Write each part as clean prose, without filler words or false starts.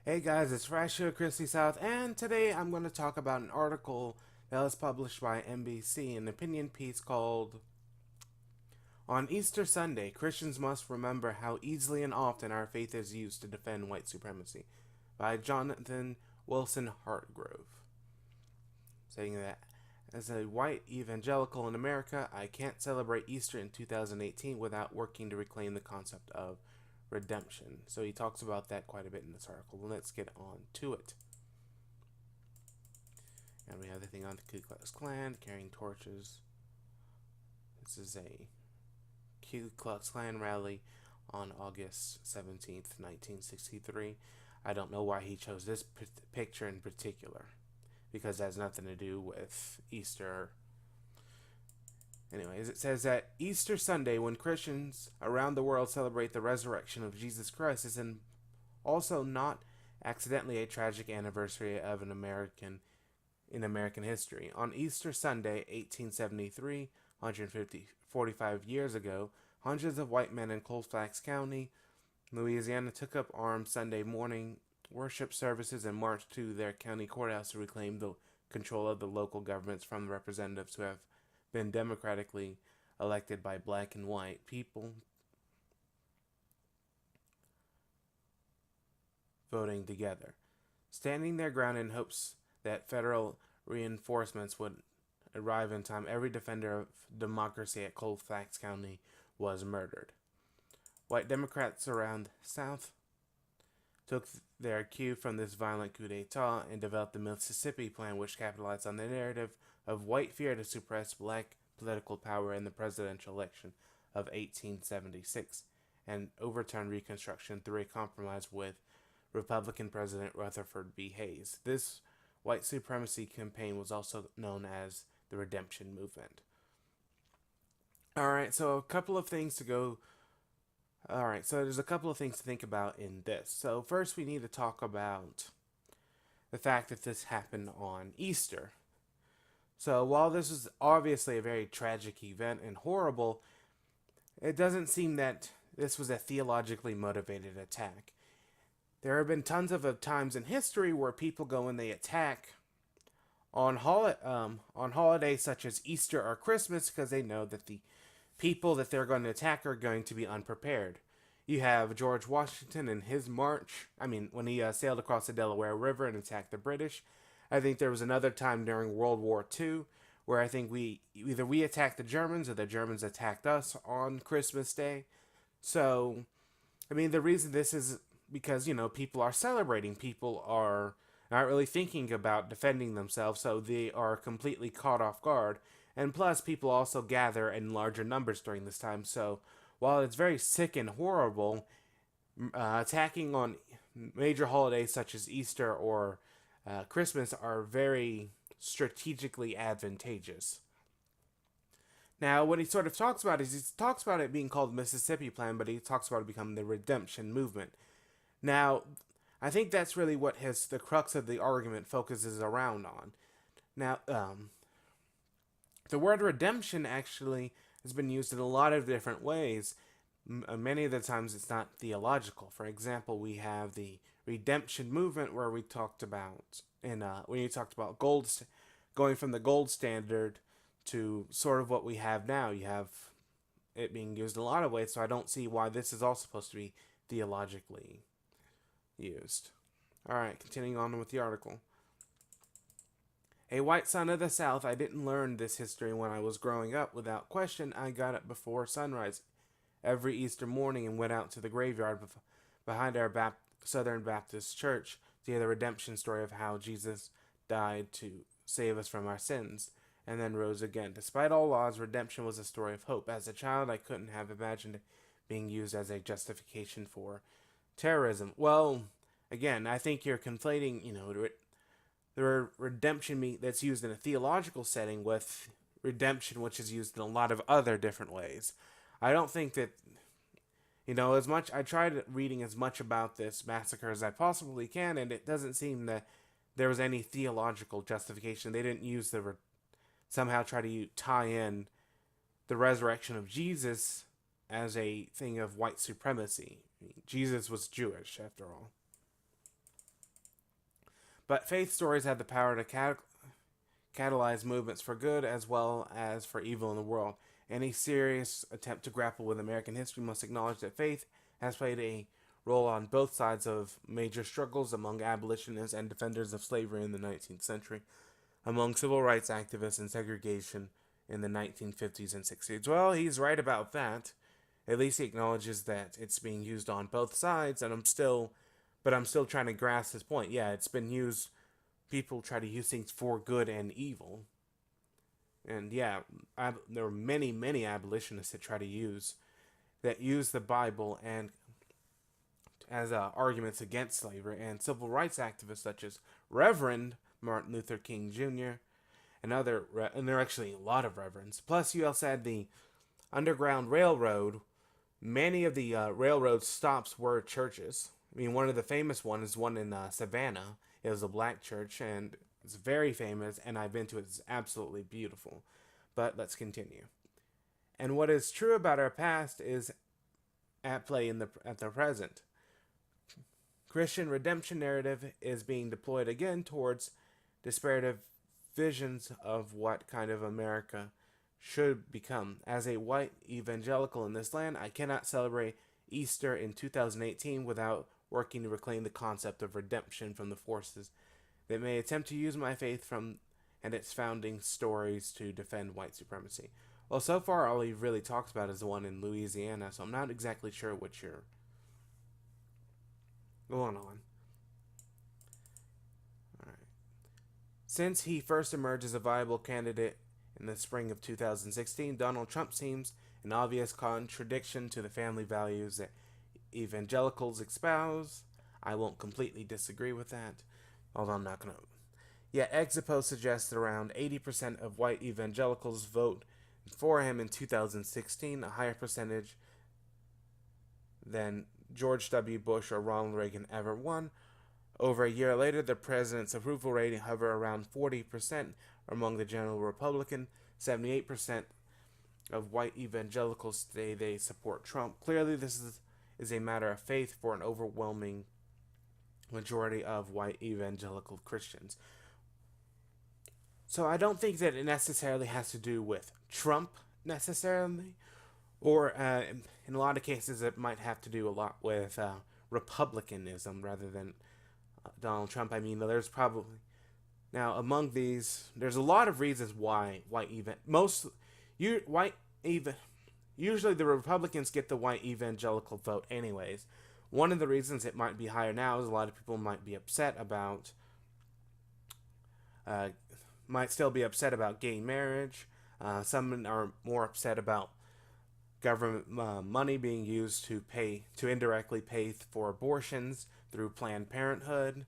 Hey guys, it's Rasha Christy South, and today I'm going to talk about an article that was published by NBC, an opinion piece called On Easter Sunday, Christians Must Remember How Easily and Often Our Faith is Used to Defend White Supremacy by Jonathan Wilson Hartgrove. Saying that, as a white evangelical in America, I can't celebrate Easter in 2018 without working to reclaim the concept of redemption. So he talks about that quite a bit in this article. Let's get on to it. And we have the thing on the Ku Klux Klan carrying torches. This is a Ku Klux Klan rally on August 17th, 1963. I don't know why he chose this picture in particular, because it has nothing to do with Easter. Anyways, it says that Easter Sunday, when Christians around the world celebrate the resurrection of Jesus Christ, is also not accidentally a tragic anniversary of an American in American history. On Easter Sunday, 1873, 45 years ago, hundreds of white men in Colfax County, Louisiana, took up arms Sunday morning, worship services, and marched to their county courthouse to reclaim the control of the local governments from the representatives who have been democratically elected by black and white people voting together. Standing their ground in hopes that federal reinforcements would arrive in time, every defender of democracy at Colfax County was murdered. White Democrats around the South took their cue from this violent coup d'etat and developed the Mississippi Plan, which capitalized on the narrative of white fear to suppress black political power in the presidential election of 1876 and overturn Reconstruction through a compromise with Republican President Rutherford B. Hayes. This white supremacy campaign was also known as the Redemption Movement. Alright, so a couple of things to go. Alright, so there's a couple of things to think about in this. So, first, we need to talk about the fact that this happened on Easter. So, while this is obviously a very tragic event and horrible, it doesn't seem that this was a theologically motivated attack. There have been tons of times in history where people go and they attack on holidays such as Easter or Christmas because they know that the people that they're going to attack are going to be unprepared. You have George Washington and his march. When he sailed across the Delaware River and attacked the British. I think there was another time during World War II where I think we attacked the Germans or the Germans attacked us on Christmas Day. So, the reason this is because, people are celebrating. People are not really thinking about defending themselves, so they are completely caught off guard. And plus, people also gather in larger numbers during this time. So, while it's very sick and horrible, attacking on major holidays such as Easter or Christmas are very strategically advantageous. Now, what he sort of talks about is he talks about it being called the Mississippi Plan, but he talks about it becoming the Redemption Movement. Now, I think that's really what the crux of the argument focuses around on. Now, the word redemption actually has been used in a lot of different ways. Many of the times it's not theological. For example, we have the redemption movement where we talked about, when you talked about going from the gold standard to sort of what we have now. You have it being used in a lot of ways, so I don't see why this is all supposed to be theologically used. Alright, continuing on with the article. A white son of the South, I didn't learn this history when I was growing up. Without question, I got up before sunrise every Easter morning and went out to the graveyard behind our Southern Baptist church to hear the redemption story of how Jesus died to save us from our sins and then rose again. Despite all odds, redemption was a story of hope. As a child, I couldn't have imagined it being used as a justification for terrorism. Well, again, I think you're conflating, the redemption that's used in a theological setting with redemption, which is used in a lot of other different ways. I don't think that, I tried reading as much about this massacre as I possibly can, and it doesn't seem that there was any theological justification. They didn't use somehow try to tie in the resurrection of Jesus as a thing of white supremacy. Jesus was Jewish, after all. But faith stories have the power to catalyze movements for good as well as for evil in the world. Any serious attempt to grapple with American history must acknowledge that faith has played a role on both sides of major struggles among abolitionists and defenders of slavery in the 19th century, among civil rights activists and segregation in the 1950s and 60s. Well, he's right about that. At least he acknowledges that it's being used on both sides, and I'm still trying to grasp his point. Yeah, it's been used. People try to use things for good and evil, and yeah, there were many abolitionists that use the Bible and as arguments against slavery, and civil rights activists such as Reverend Martin Luther King Jr. and and there are actually a lot of reverends. Plus, you also had the Underground Railroad. Many of the railroad stops were churches. I mean, one of the famous ones is one in Savannah. It was a black church, and it's very famous, and I've been to it. It's absolutely beautiful. But let's continue. And what is true about our past is at play at the present. Christian redemption narrative is being deployed again towards disparative visions of what kind of America should become. As a white evangelical in this land, I cannot celebrate Easter in 2018 without working to reclaim the concept of redemption from the forces that may attempt to use my faith and its founding stories to defend white supremacy. Well, so far all he really talks about is the one in Louisiana, so I'm not exactly sure what you're going on. Alright. Since he first emerged as a viable candidate in the spring of 2016, Donald Trump seems an obvious contradiction to the family values that evangelicals espouse. I won't completely disagree with that, although I'm not going to. Yet, exit polls suggest that around 80% of white evangelicals vote for him in 2016, a higher percentage than George W. Bush or Ronald Reagan ever won. Over a year later, the president's approval rating hovered around 40% among the general Republican. 78% of white evangelicals say they support Trump. Clearly, this is a matter of faith for an overwhelming majority of white evangelical Christians. So I don't think that it necessarily has to do with Trump necessarily, or in a lot of cases it might have to do a lot with republicanism rather than Donald Trump. I mean, there's probably now among these, there's a lot of reasons why usually the Republicans get the white evangelical vote anyways. One of the reasons it might be higher now is a lot of people might be upset about might still be upset about gay marriage. Some are more upset about government money being used to indirectly pay for abortions through Planned Parenthood.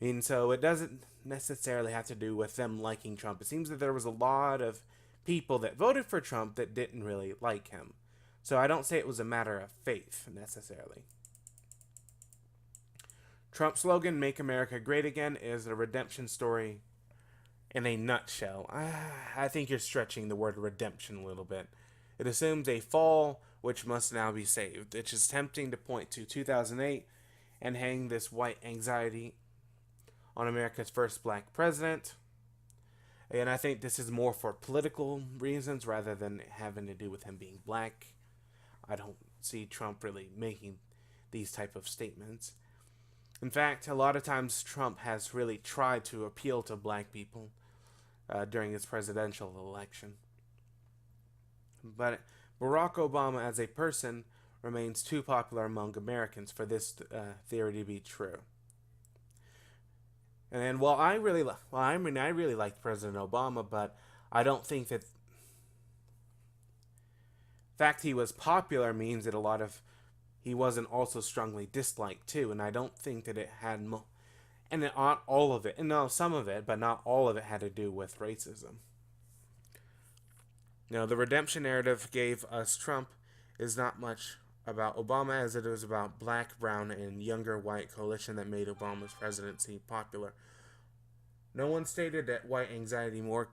I mean, so it doesn't necessarily have to do with them liking Trump. It seems that there was a lot of people that voted for Trump that didn't really like him. So I don't say it was a matter of faith necessarily. Trump's slogan, "Make America Great Again," is a redemption story in a nutshell. I think you're stretching the word redemption a little bit. It assumes a fall which must now be saved. It is tempting to point to 2008 and hang this white anxiety on America's first black president. And I think this is more for political reasons rather than having to do with him being black. I don't see Trump really making these type of statements. In fact, a lot of times Trump has really tried to appeal to black people during his presidential election. But Barack Obama as a person remains too popular among Americans for this theory to be true. And while I really liked President Obama, but I don't think that the fact he was popular means that he wasn't also strongly disliked too, and I don't think that it had and not all of it, and no, some of it, but not all of it had to do with racism. The redemption narrative gave us Trump is not much about Obama as it is about black, brown, and younger white coalition that made Obama's presidency popular. No one stated that white anxiety more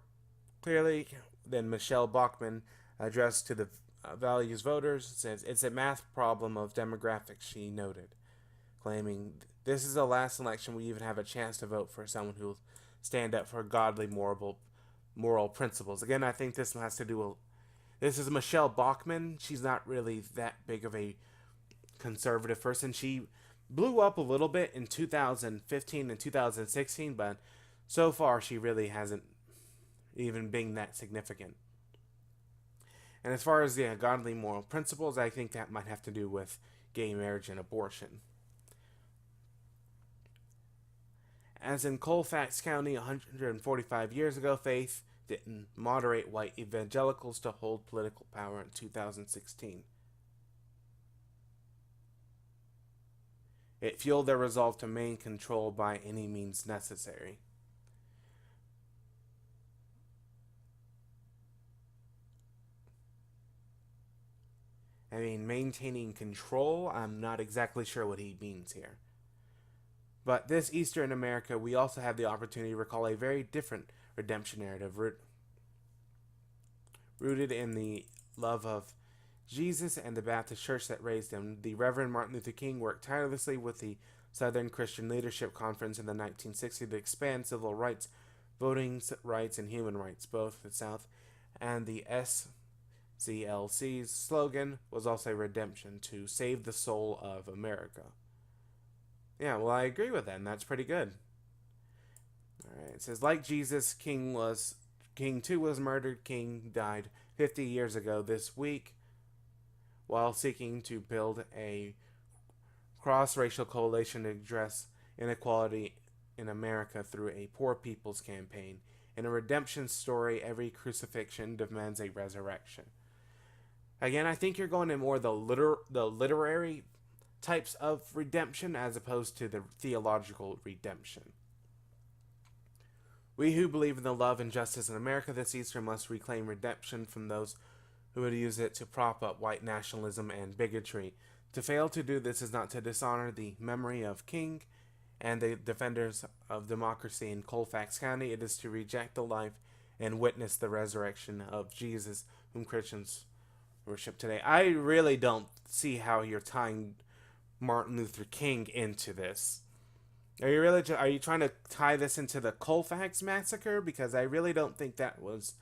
clearly than Michelle Bachmann addressed to the values voters. It says it's a math problem of demographics, she noted. claiming this is the last election we even have a chance to vote for someone who will stand up for godly moral principles. Again, I think this has to do with this is Michelle Bachmann. She's not really that big of a conservative person. She blew up a little bit in 2015 and 2016, but so far she really hasn't even been that significant. And as far as the godly moral principles, I think that might have to do with gay marriage and abortion. As in Colfax County 145 years ago, faith didn't moderate white evangelicals to hold political power in 2016. It fueled their resolve to maintain control by any means necessary. I mean, maintaining control, I'm not exactly sure what he means here. But this Easter in America, we also have the opportunity to recall a very different redemption narrative rooted in the love of Jesus and the Baptist church that raised him. The Reverend Martin Luther King worked tirelessly with the Southern Christian Leadership Conference in the 1960s to expand civil rights, voting rights, and human rights, both in the South. And the SCLC's slogan was also redemption, to save the soul of America. Yeah, well, I agree with that, and that's pretty good. Alright, it says, like Jesus, King too was murdered. King died 50 years ago this week while seeking to build a cross-racial coalition to address inequality in America through a poor people's campaign. In a redemption story, every crucifixion demands a resurrection. Again, I think you're going in more the literary types of redemption as opposed to the theological redemption. We who believe in the love and justice in America this Easter must reclaim redemption from those who would use it to prop up white nationalism and bigotry. To fail to do this is not to dishonor the memory of King and the defenders of democracy in Colfax County. It is to reject the life and witness the resurrection of Jesus, whom Christians worship today. I really don't see how you're tying Martin Luther King into this. Are you trying to tie this into the Colfax massacre? Because I really don't think that was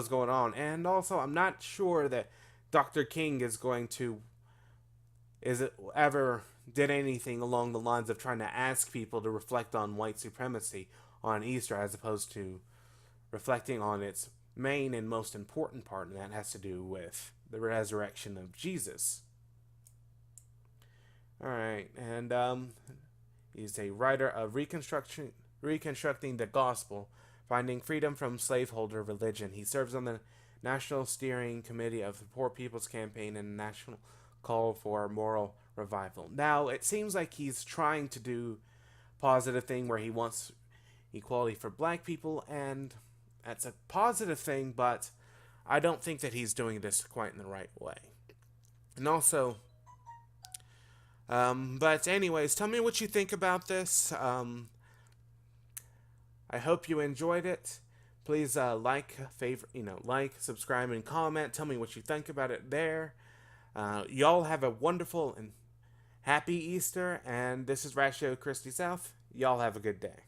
going on. And also, I'm not sure that Dr. King ever did anything along the lines of trying to ask people to reflect on white supremacy on Easter, as opposed to reflecting on its main and most important part, and that has to do with the resurrection of Jesus. Alright, and he's a writer of Reconstructing the Gospel, Finding Freedom from Slaveholder Religion. He serves on the National Steering Committee of the Poor People's Campaign and the National Call for Moral Revival. Now, it seems like he's trying to do a positive thing where he wants equality for black people, and that's a positive thing, but I don't think that he's doing this quite in the right way. And also, but anyways, tell me what you think about this. I hope you enjoyed it. Please like, subscribe, and comment. Tell me what you think about it there. Y'all have a wonderful and happy Easter. And this is Ratio Christy South. Y'all have a good day.